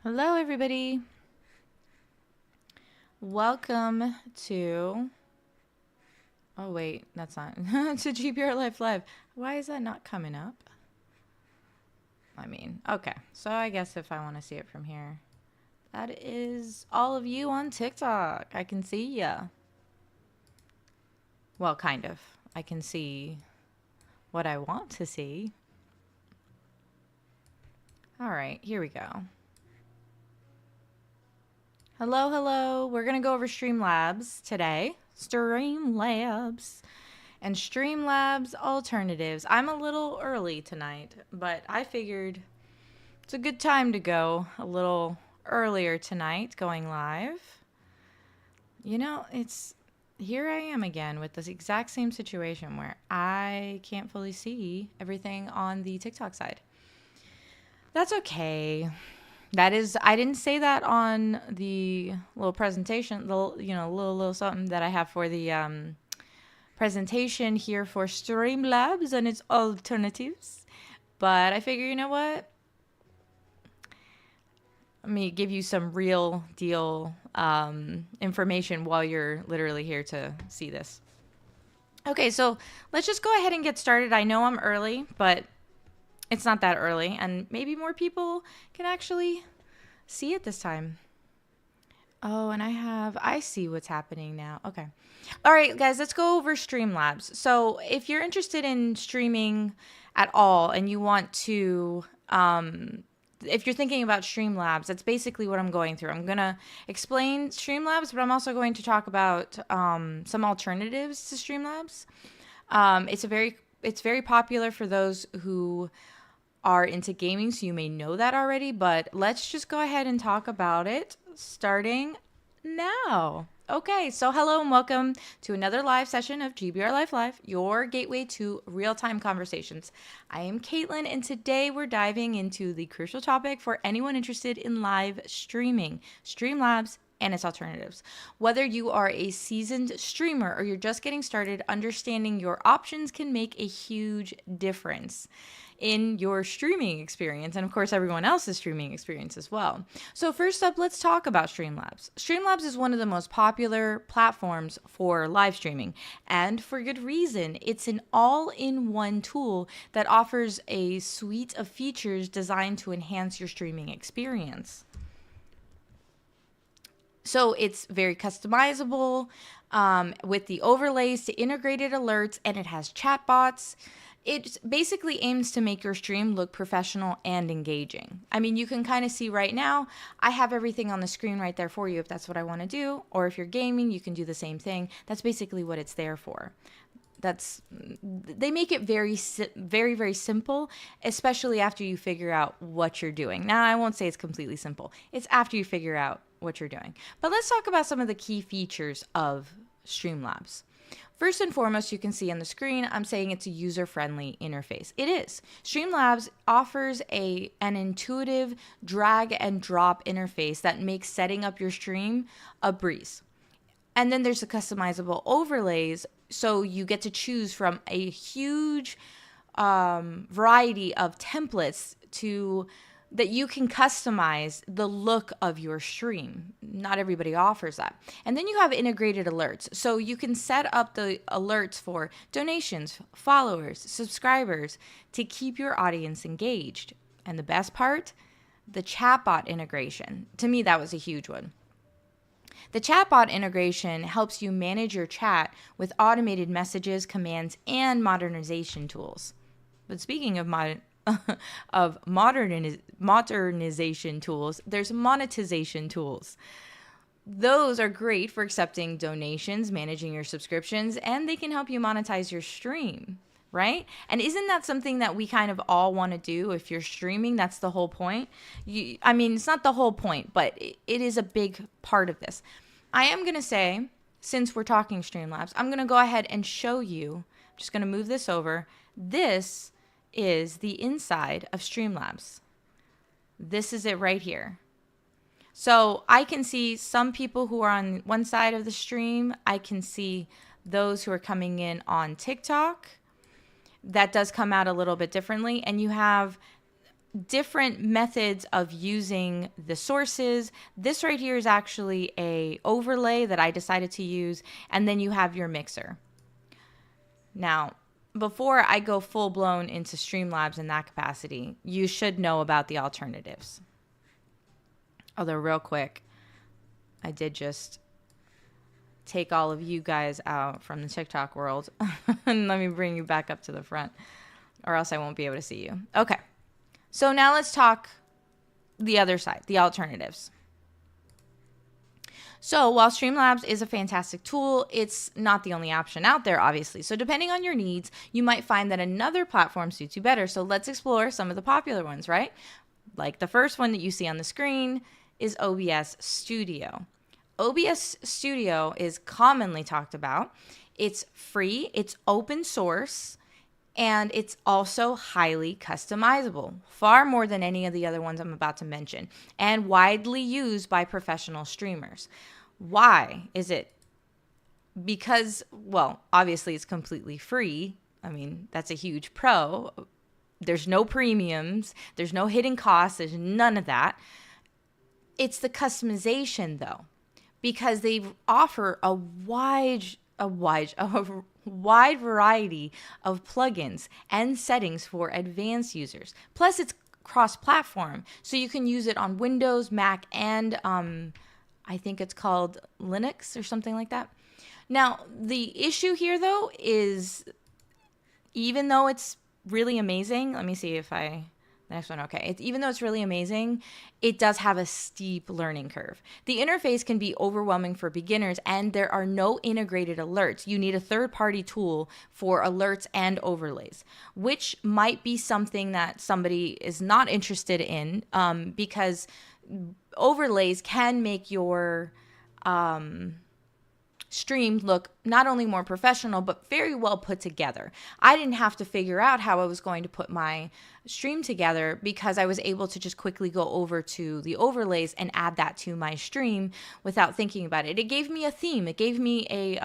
Hello, everybody. Welcome to. Oh, wait, that's not. To GBRLIFE Live. Why is that not coming up? Okay. So I guess if I want to see it from here, that is all of you on TikTok. I can see ya. Well, kind of. I can see what I want to see. All right, here we go. Hello, hello. We're going to go over Streamlabs today. Streamlabs. And Streamlabs alternatives. I'm a little early tonight, but I figured it's a good time to go a little earlier tonight, going live. You know, here I am again with this exact same situation where I can't fully see everything on the TikTok side. That's okay. I didn't say that on the little presentation, little something that I have for the presentation here for Streamlabs and its alternatives. But I figure, you know what? Let me give you some real deal information while you're literally here to see this. Okay, so let's just go ahead and get started. I know I'm early, but it's not that early, and maybe more people can actually see it this time. Oh, and I see what's happening now. Okay. All right, guys, let's go over Streamlabs. So if you're interested in streaming at all and you want to, if you're thinking about Streamlabs, that's basically what I'm going through. I'm going to explain Streamlabs, but I'm also going to talk about some alternatives to Streamlabs. It's very popular for those who are into gaming, so you may know that already, but let's just go ahead and talk about it starting now. Okay, so hello and welcome to another live session of GBRLIFE Live, your gateway to real-time conversations. I am Caitlin, and today we're diving into the crucial topic for anyone interested in live streaming, Streamlabs and its alternatives. Whether you are a seasoned streamer or you're just getting started, understanding your options can make a huge difference in your streaming experience, and of course everyone else's streaming experience as well. So first up, let's talk about Streamlabs. Streamlabs is one of the most popular platforms for live streaming, and for good reason. It's an all-in-one tool that offers a suite of features designed to enhance your streaming experience. So it's very customizable with the overlays to integrated alerts, and it has chatbots. It basically aims to make your stream look professional and engaging. I mean, you can kind of see right now, I have everything on the screen right there for you if that's what I want to do. Or if you're gaming, you can do the same thing. That's basically what it's there for. They make it very, very simple, especially after you figure out what you're doing. Now, I won't say it's completely simple. It's after you figure out what you're doing. But let's talk about some of the key features of Streamlabs. First and foremost, you can see on the screen, I'm saying it's a user-friendly interface. It is. Streamlabs offers an intuitive drag and drop interface that makes setting up your stream a breeze. And then there's the customizable overlays, so you get to choose from a huge variety of templates that you can customize the look of your stream. Not everybody offers that. And then you have integrated alerts. So you can set up the alerts for donations, followers, subscribers to keep your audience engaged. And the best part, the chatbot integration. To me, that was a huge one. The chatbot integration helps you manage your chat with automated messages, commands, and modernization tools. But speaking of modernization tools, there's monetization tools. Those are great for accepting donations, managing your subscriptions, and they can help you monetize your stream, right? And isn't that something that we kind of all want to do if you're streaming? That's the whole point. It's not the whole point, but it is a big part of this. I am going to say, since we're talking Streamlabs, I'm going to go ahead and show you. I'm just going to move this over. This is the inside of Streamlabs. This is it right here. So I can see some people who are on one side of the stream. I can see those who are coming in on TikTok. That does come out a little bit differently. And you have different methods of using the sources. This right here is actually a overlay that I decided to use, and then you have your mixer. Now, before I go full blown into Streamlabs in that capacity, you should know about the alternatives. Although real quick, I did just take all of you guys out from the TikTok world and let me bring you back up to the front, or else I won't be able to see you. Okay. So now let's talk the other side, the alternatives. So while Streamlabs is a fantastic tool, it's not the only option out there, obviously. So depending on your needs, you might find that another platform suits you better. So let's explore some of the popular ones, right? Like the first one that you see on the screen is OBS Studio. OBS Studio is commonly talked about. It's free, it's open source, and it's also highly customizable, far more than any of the other ones I'm about to mention, and widely used by professional streamers. Why is it? Because, well, obviously it's completely free. I mean, that's a huge pro. There's no premiums, there's no hidden costs, there's none of that. It's the customization, though, because they offer a wide variety of plugins and settings for advanced users. Plus, it's cross-platform, so you can use it on Windows, Mac, and I think it's called Linux or something like that. Now, the issue here, though, is even though it's really amazing, let me see if the next one, okay. Even though it's really amazing, it does have a steep learning curve. The interface can be overwhelming for beginners, and there are no integrated alerts. You need a third-party tool for alerts and overlays, which might be something that somebody is not interested in, because overlays can make your stream look not only more professional, but very well put together. I didn't have to figure out how I was going to put my stream together because I was able to just quickly go over to the overlays and add that to my stream without thinking about it. It gave me a theme. It gave me a,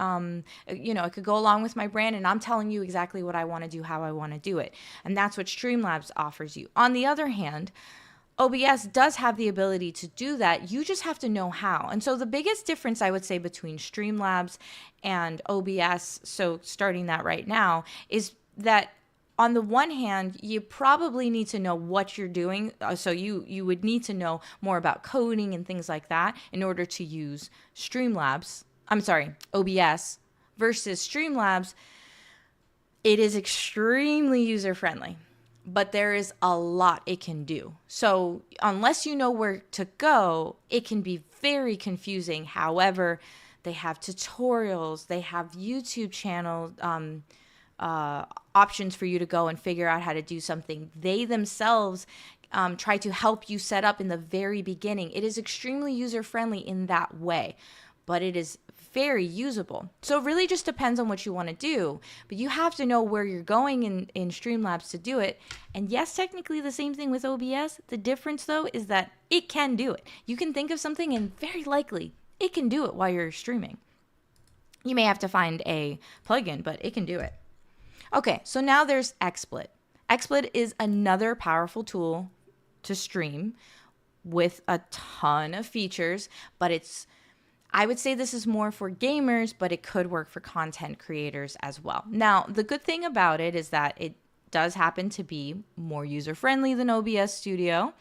it could go along with my brand, and I'm telling you exactly what I want to do, how I want to do it. And that's what Streamlabs offers you. On the other hand, OBS does have the ability to do that. You just have to know how. And so the biggest difference I would say between Streamlabs and OBS, so starting that right now, is that on the one hand, you probably need to know what you're doing. So you would need to know more about coding and things like that in order to use OBS versus Streamlabs. It is extremely user-friendly, but there is a lot it can do. So unless you know where to go, it can be very confusing. However, they have tutorials, they have YouTube channel options for you to go and figure out how to do something. They themselves try to help you set up in the very beginning. It is extremely user-friendly in that way, but it is very usable. So it really just depends on what you want to do, but you have to know where you're going in Streamlabs to do it. And yes, technically the same thing with OBS. The difference though is that it can do it. You can think of something and very likely it can do it while you're streaming. You may have to find a plugin, but it can do it. Okay, so now there's XSplit. XSplit is another powerful tool to stream with a ton of features, but I would say this is more for gamers, but it could work for content creators as well. Now, the good thing about it is that it does happen to be more user-friendly than OBS Studio,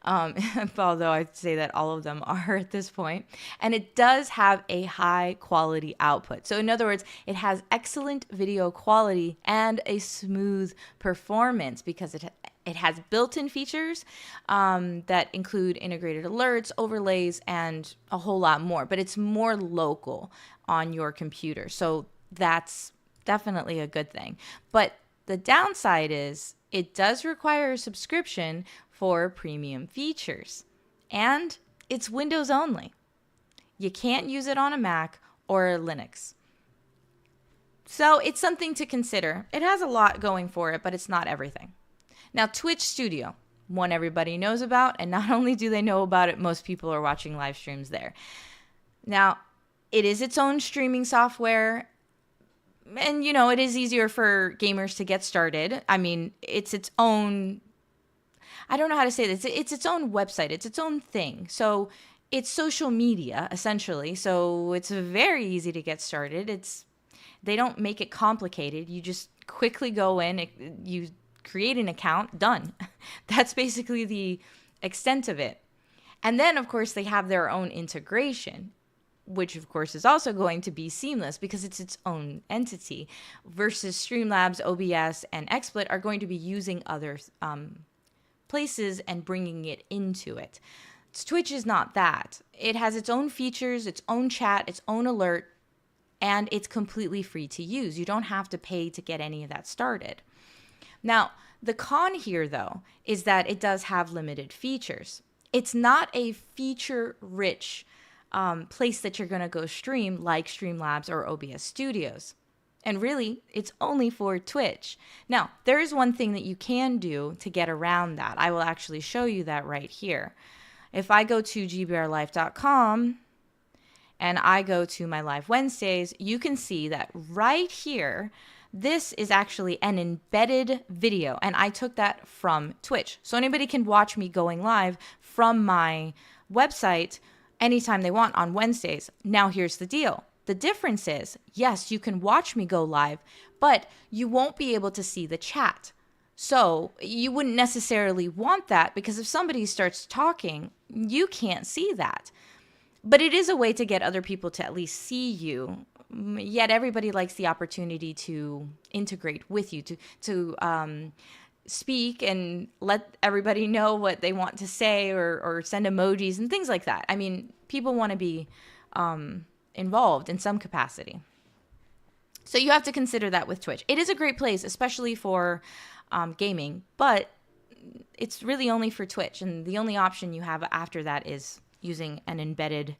although I'd say that all of them are at this point. And it does have a high-quality output. So in other words, it has excellent video quality and a smooth performance because it has built-in features that include integrated alerts, overlays, and a whole lot more. But it's more local on your computer. So that's definitely a good thing. But the downside is it does require a subscription for premium features. And it's Windows only. You can't use it on a Mac or a Linux. So it's something to consider. It has a lot going for it, but it's not everything. Now, Twitch Studio, one everybody knows about, and not only do they know about it, most people are watching live streams there. Now, it is its own streaming software, and it is easier for gamers to get started. I mean, it's its own, I don't know how to say this. It's its own website. It's its own thing. So it's social media essentially. So it's very easy to get started. They don't make it complicated. You just quickly go in, you create an account, done. That's basically the extent of it. And then, of course, they have their own integration, which, of course, is also going to be seamless because it's its own entity, versus Streamlabs, OBS, and XSplit are going to be using other places and bringing it into it. Twitch is not that. It has its own features, its own chat, its own alert, and it's completely free to use. You don't have to pay to get any of that started. Now, the con here, though, is that it does have limited features. It's not a feature-rich place that you're going to go stream like Streamlabs or OBS Studios. And really, it's only for Twitch. Now, there is one thing that you can do to get around that. I will actually show you that right here. If I go to GBRLIFE.com and I go to my Live Wednesdays, you can see that right here, this is actually an embedded video, and I took that from Twitch. So anybody can watch me going live from my website anytime they want on Wednesdays. Now here's the deal. The difference is, yes, you can watch me go live, but you won't be able to see the chat. So you wouldn't necessarily want that because if somebody starts talking, you can't see that. But it is a way to get other people to at least see you. Yet everybody likes the opportunity to integrate with you, to speak and let everybody know what they want to say or send emojis and things like that. I mean, people want to be involved in some capacity. So you have to consider that with Twitch. It is a great place, especially for gaming, but it's really only for Twitch. And the only option you have after that is using an embedded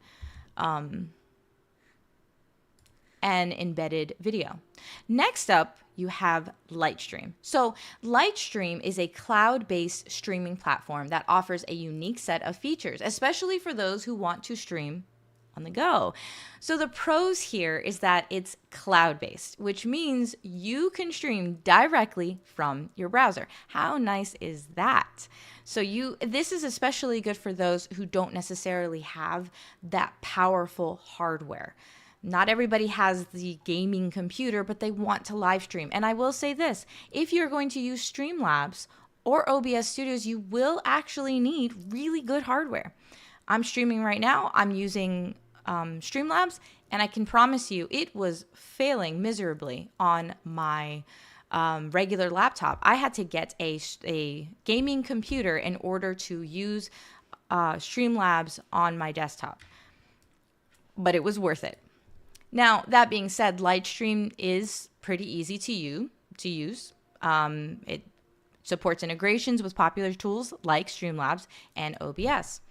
video. Next up, you have Lightstream. So Lightstream is a cloud-based streaming platform that offers a unique set of features, especially for those who want to stream on the go. So the pros here is that it's cloud-based, which means you can stream directly from your browser. How nice is that? So this is especially good for those who don't necessarily have that powerful hardware. Not everybody has the gaming computer, but they want to live stream. And I will say this, if you're going to use Streamlabs or OBS Studios, you will actually need really good hardware. I'm streaming right now. I'm using Streamlabs, and I can promise you it was failing miserably on my regular laptop. I had to get a gaming computer in order to use Streamlabs on my desktop, but it was worth it. Now, that being said, Lightstream is pretty easy to use. It supports integrations with popular tools like Streamlabs and OBS,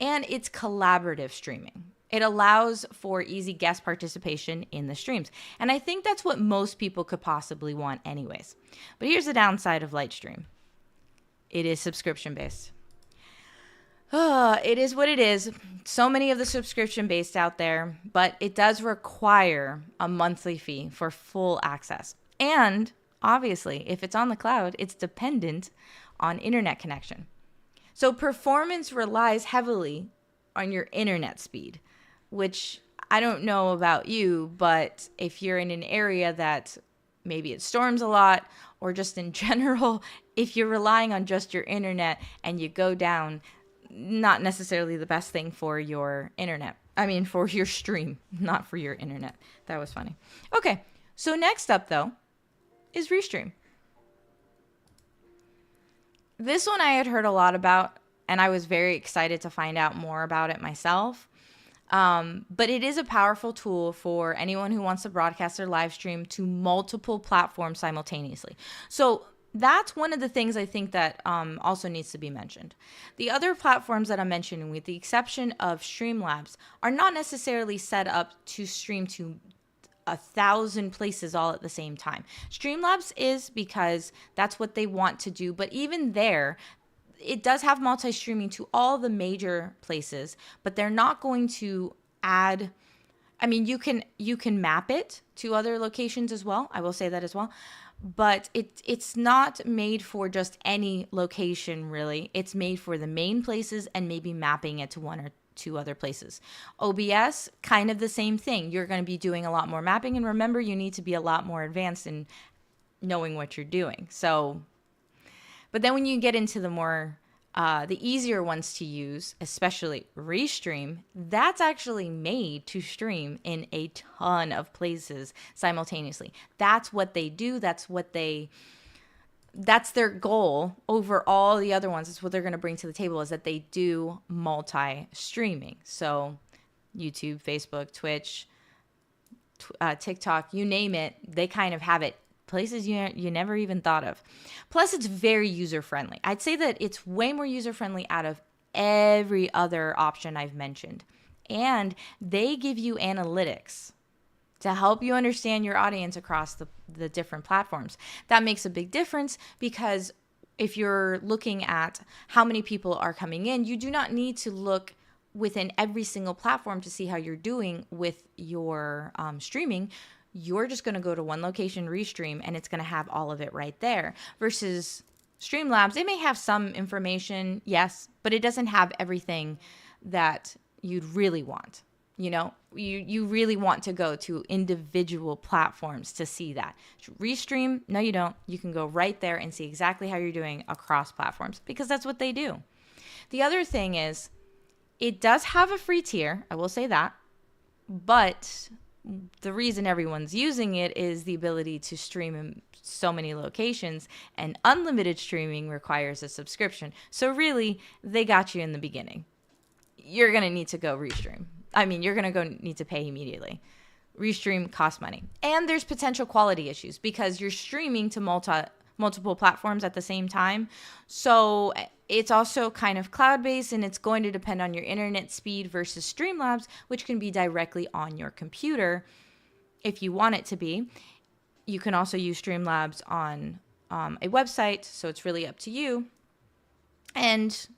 and it's collaborative streaming. It allows for easy guest participation in the streams. And I think that's what most people could possibly want anyways. But here's the downside of Lightstream. It is subscription-based. It is what it is. So many of the subscription-based out there, but it does require a monthly fee for full access. And obviously, if it's on the cloud, it's dependent on internet connection. So performance relies heavily on your internet speed, which I don't know about you, but if you're in an area that maybe it storms a lot, or just in general, if you're relying on just your internet and you go down, not necessarily the best thing for your internet. I mean, for your stream, not for your internet. That was funny. Okay, so next up, though, is Restream. This one I had heard a lot about, and I was very excited to find out more about it myself. But it is a powerful tool for anyone who wants to broadcast their live stream to multiple platforms simultaneously. So that's one of the things I think that also needs to be mentioned. The other platforms that I'm mentioning, with the exception of Streamlabs, are not necessarily set up to stream to 1,000 places all at the same time. Streamlabs is because that's what they want to do, but even there, it does have multi-streaming to all the major places, but they're not going to add. I mean, you can map it to other locations as well. I will say that as well. but it's not made for just any location, really. It's made for the main places and maybe mapping it to one or two other places. OBS, kind of the same thing. You're going to be doing a lot more mapping, and remember, you need to be a lot more advanced in knowing what you're doing. So, but then when you get into the more the easier ones to use, especially Restream, that's actually made to stream in a ton of places simultaneously. That's what they do. That's their goal over all the other ones. It's what they're going to bring to the table, is that they do multi-streaming. So YouTube, Facebook, Twitch, TikTok, you name it, they kind of have it places you never even thought of. Plus, it's very user-friendly. I'd say that it's way more user-friendly out of every other option I've mentioned. And they give you analytics to help you understand your audience across the different platforms. That makes a big difference, because if you're looking at how many people are coming in, you do not need to look within every single platform to see how you're doing with your streaming. You're just going to go to one location, Restream, and it's going to have all of it right there. Versus Streamlabs, it may have some information, yes, but it doesn't have everything that you'd really want. You know, you really want to go to individual platforms to see that. Restream, no, you don't. You can go right there and see exactly how you're doing across platforms, because that's what they do. The other thing is, it does have a free tier, I will say that, but the reason everyone's using it is the ability to stream in so many locations, and unlimited streaming requires a subscription. So really, they got you in the beginning. You're going to need to go Restream. You're going to need to pay immediately. Restream costs money. And there's potential quality issues because you're streaming to multiple platforms at the same time. So it's also kind of cloud-based, and it's going to depend on your internet speed versus Streamlabs, which can be directly on your computer if you want it to be. You can also use Streamlabs on a website, so it's really up to you. And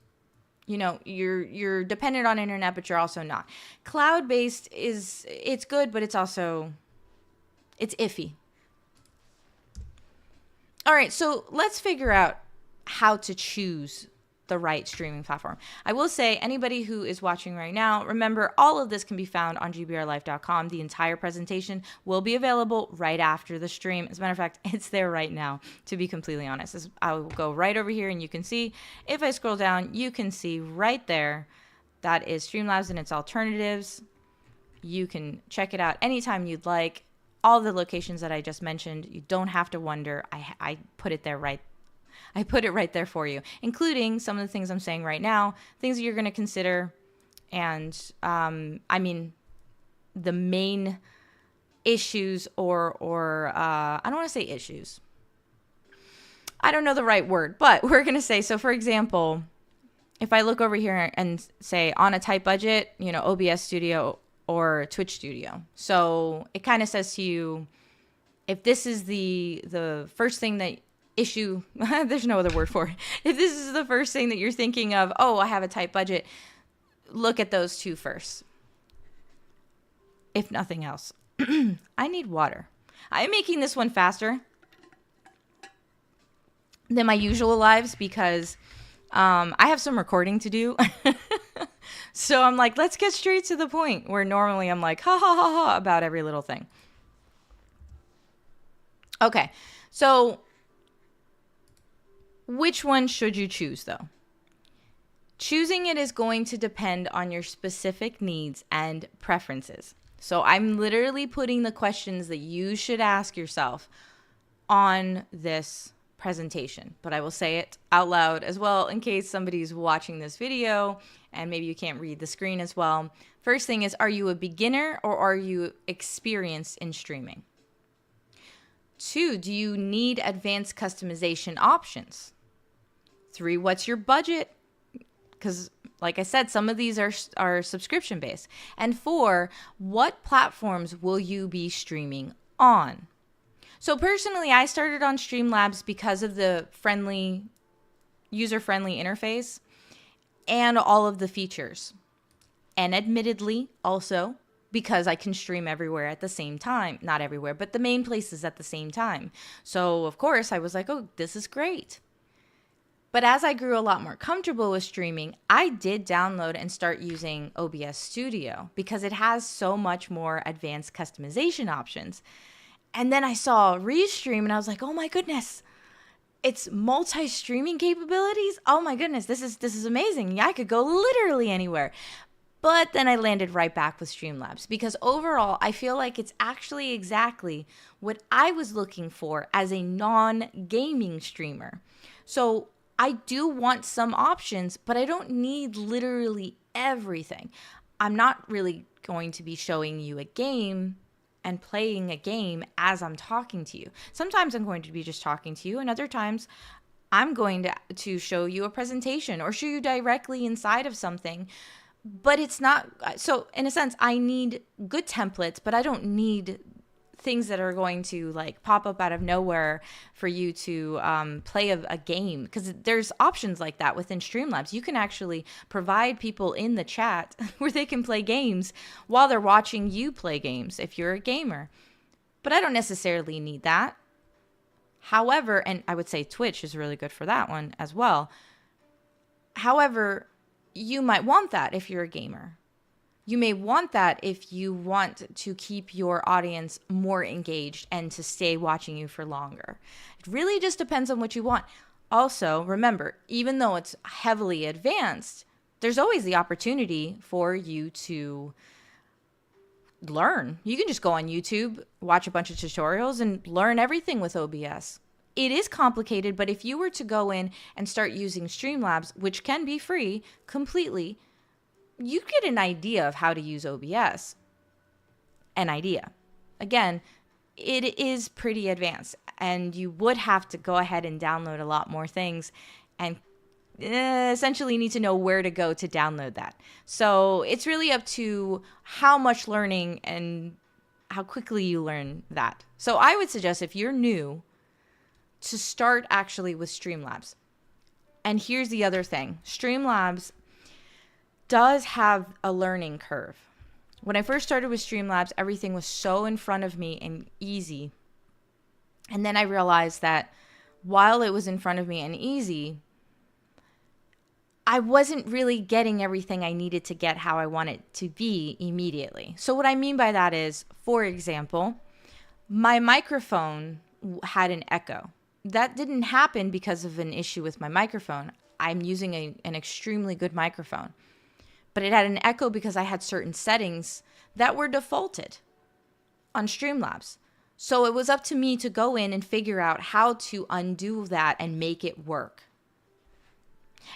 you're dependent on internet, but you're also not. Cloud-based it's good, but it's iffy. All right, so let's figure out how to choose the right streaming platform. I will say, anybody who is watching right now, remember, all of this can be found on GBRLIFE.com. The entire presentation will be available right after the stream. As a matter of fact, it's there right now, to be completely honest. I will go right over here, and you can see, if I scroll down, you can see right there, that is Streamlabs and its alternatives. You can check it out anytime you'd like. All the locations that I just mentioned, you don't have to wonder. I put it there right. I put it right there for you, including some of the things I'm saying right now, things that you're going to consider. And the main issues or I don't want to say issues. I don't know the right word, but we're going to say, so for example, if I look over here and say on a tight budget, OBS Studio or Twitch Studio. So it kind of says to you, if this is the first thing that issue, there's no other word for it. If this is the first thing that you're thinking of, I have a tight budget, look at those two first. If nothing else. I need water. I'm making this one faster than my usual lives because I have some recording to do. So I'm like, let's get straight to the point, where normally I'm like, ha ha ha ha about every little thing. Okay, so which one should you choose, though? Choosing it is going to depend on your specific needs and preferences. So I'm literally putting the questions that you should ask yourself on this presentation, but I will say it out loud as well in case somebody's watching this video and maybe you can't read the screen as well. First thing is, are you a beginner or are you experienced in streaming? 2, do you need advanced customization options? 3, what's your budget? Because like I said, some of these are subscription based. And 4, what platforms will you be streaming on? So personally, I started on Streamlabs because of the user-friendly interface and all of the features. And admittedly, also, because I can stream everywhere at the same time. Not everywhere, but the main places at the same time. So of course I was like, oh, this is great. But as I grew a lot more comfortable with streaming, I did download and start using OBS Studio because it has so much more advanced customization options. And then I saw Restream and I was like, oh my goodness, it's multi-streaming capabilities. Oh my goodness, this is amazing. Yeah, I could go literally anywhere. But then I landed right back with Streamlabs because overall, I feel like it's actually exactly what I was looking for as a non-gaming streamer. So I do want some options, but I don't need literally everything. I'm not really going to be showing you a game and playing a game as I'm talking to you. Sometimes I'm going to be just talking to you, and other times I'm going to show you a presentation or show you directly inside of something. But it's not, so in a sense, I need good templates, but I don't need things that are going to like pop up out of nowhere for you to play a game, because there's options like that within Streamlabs. You can actually provide people in the chat where they can play games while they're watching you play games if you're a gamer. But I don't necessarily need that. However, and I would say Twitch is really good for that one as well. However, you might want that if you're a gamer. You may want that if you want to keep your audience more engaged and to stay watching you for longer. It really just depends on what you want. Also, remember, even though it's heavily advanced, there's always the opportunity for you to learn. You can just go on YouTube, watch a bunch of tutorials, and learn everything with OBS. It is complicated, but if you were to go in and start using Streamlabs, which can be free completely, you get an idea of how to use OBS. An idea. Again, it is pretty advanced, and you would have to go ahead and download a lot more things and essentially need to know where to go to download that. So it's really up to how much learning and how quickly you learn that. So I would suggest, if you're new, to start actually with Streamlabs. And here's the other thing. Streamlabs does have a learning curve. When I first started with Streamlabs, everything was so in front of me and easy. And then I realized that while it was in front of me and easy, I wasn't really getting everything I needed to get how I want it to be immediately. So what I mean by that is, for example, my microphone had an echo. That didn't happen because of an issue with my microphone. I'm using an extremely good microphone. But it had an echo because I had certain settings that were defaulted on Streamlabs. So it was up to me to go in and figure out how to undo that and make it work.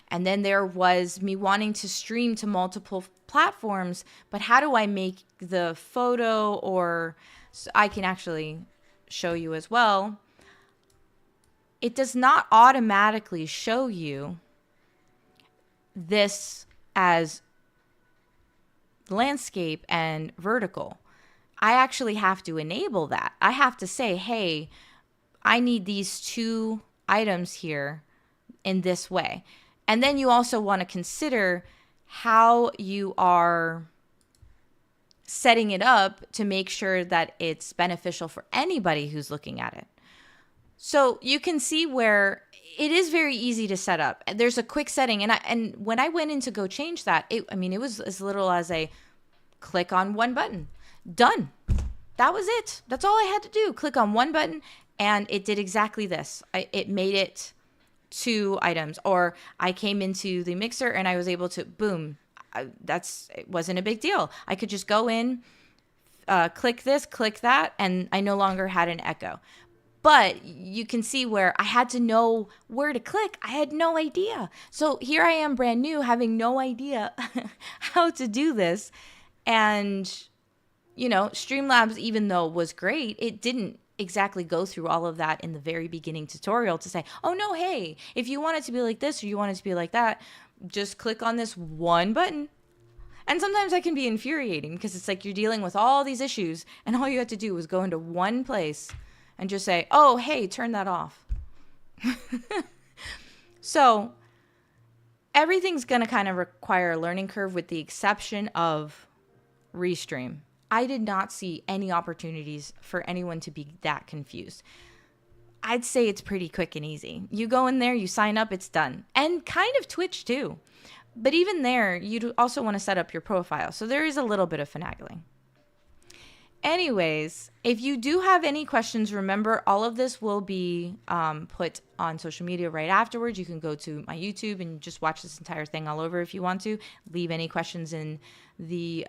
And then there was me wanting to stream to multiple platforms, but how do I make the photo, or so I can actually show you as well. It does not automatically show you this as landscape and vertical. I actually have to enable that. I have to say, hey, I need these two items here in this way. And then you also want to consider how you are setting it up to make sure that it's beneficial for anybody who's looking at it. So you can see where it is very easy to set up. There's a quick setting. And when I went in to go change that, it was as little as a click on one button. Done. That was it. That's all I had to do. Click on one button and it did exactly this. It made it two items. Or I came into the mixer and I was able to, boom. It wasn't a big deal. I could just go in, click this, click that, and I no longer had an echo. But you can see where I had to know where to click. I had no idea. So here I am brand new, having no idea how to do this. And, Streamlabs, even though it was great, it didn't exactly go through all of that in the very beginning tutorial to say, oh no, hey, if you want it to be like this or you want it to be like that, just click on this one button. And sometimes that can be infuriating because it's like you're dealing with all these issues and all you have to do is go into one place and just say, oh, hey, turn that off. So everything's going to kind of require a learning curve with the exception of Restream. I did not see any opportunities for anyone to be that confused. I'd say it's pretty quick and easy. You go in there, you sign up, it's done. And kind of Twitch too. But even there, you'd also want to set up your profile. So there is a little bit of finagling. Anyways, if you do have any questions, remember all of this will be put on social media right afterwards. You can go to my YouTube and just watch this entire thing all over if you want to. Leave any questions in the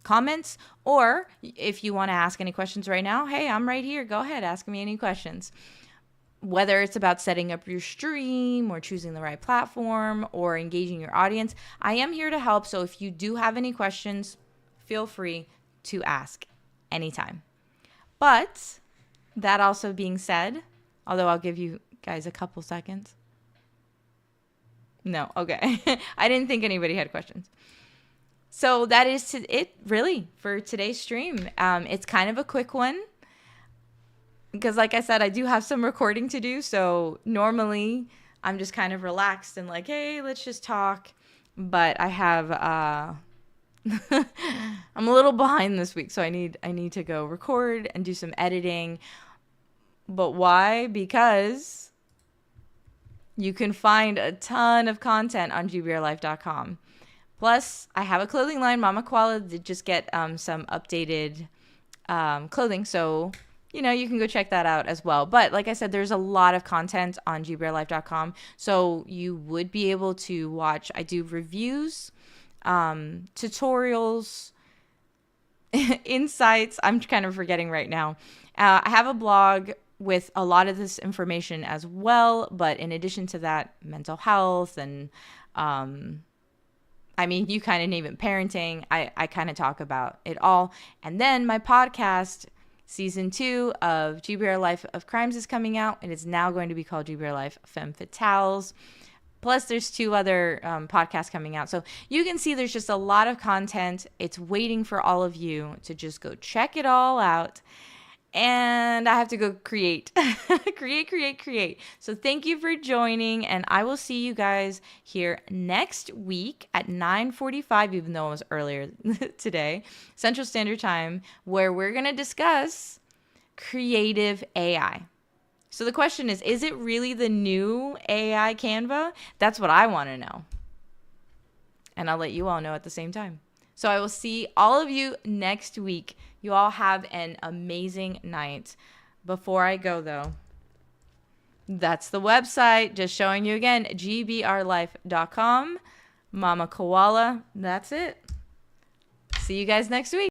comments, or if you want to ask any questions right now, hey, I'm right here. Go ahead, ask me any questions. Whether it's about setting up your stream or choosing the right platform or engaging your audience, I am here to help. So if you do have any questions, feel free to ask anytime. But that also being said, although I'll give you guys a couple seconds. No, okay. I didn't think anybody had questions. So that is it really for today's stream. It's kind of a quick one because like I said, I do have some recording to do. So normally I'm just kind of relaxed and like, hey, let's just talk. But I have, I'm a little behind this week. So I need to go record and do some editing. But why? Because you can find a ton of content on GBRLIFE.com. Plus, I have a clothing line. Mama Koala did just get some updated clothing. So, you can go check that out as well. But like I said, there's a lot of content on GBRLIFE.com. So you would be able to watch. I do reviews, tutorials, insights. I'm kind of forgetting right now. I have a blog with a lot of this information as well. But in addition to that, mental health and you kind of name it parenting. I kind of talk about it all. And then my podcast, season 2 of GBR Life of Crimes is coming out. It is now going to be called GBR Life Femme Fatales. Plus, there's 2 other podcasts coming out. So you can see there's just a lot of content. It's waiting for all of you to just go check it all out. And I have to go create. create. So thank you for joining, and I will see you guys here next week at 9:45, even though it was earlier today, Central Standard Time, where we're going to discuss creative AI. So the question is it really the new AI Canva? That's what I want to know. And I'll let you all know at the same time. So I will see all of you next week. You all have an amazing night. Before I go, though, that's the website. Just showing you again, GBRLIFE.com. Mama Koala. That's it. See you guys next week.